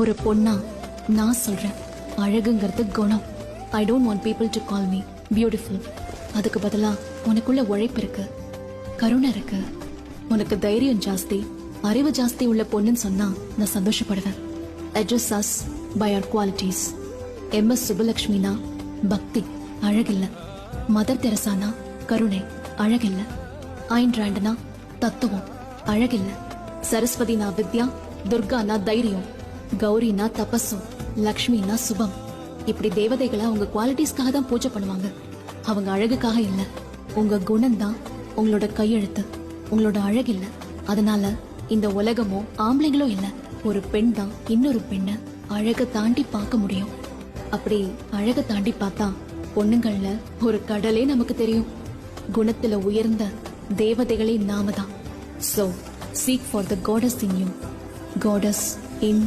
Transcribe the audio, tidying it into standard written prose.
ஒரு பொண்ணா நான் சொல்றேன், அழகுங்கிறது குணம். I don't want people to call me beautiful. அதுக்கு பதிலா உனக்குள்ள உழைப்பு இருக்கு, கருணை இருக்கு, உனக்கு தைரியம் ஜாஸ்தி, அறிவு ஜாஸ்தி உள்ள பொண்ணுன்னு சொன்னா நான் சந்தோஷப்படுவேன். Address us by our qualities. M S. சுப்புலட்சுமினா பக்தி, அழகில்ல. மதர் தெரசானா கருணை, அழகில்ல. ஐன் ராண்டனா தத்துவம், அழகில்ல. சரஸ்வதினா வித்யா, துர்கானா தைரியம், கௌரினா தபஸும், லக்ஷ்மினா சுபம். இப்படி தேவதைகளை அவங்க குவாலிட்டிஸ்க்காக தான் பூஜை பண்ணுவாங்க, அவங்க அழகுக்காக இல்ல. உங்க குணம் தான் உங்களோட கையெழுத்து, உங்களோட அழகு இல்ல. அதனால இந்த உலகமோ ஆம்பளைங்களோ இல்ல, ஒரு பெண் தான் இன்னொரு பெண்ணை அழக தாண்டி பார்க்க முடியும். அப்படி அழக தாண்டி பார்த்தா பொண்ணுங்கள்ல ஒரு கடலே நமக்கு தெரியும். குணத்துல உயர்ந்த தேவதைகளே நாம தான். So seek for the goddess in you, goddess in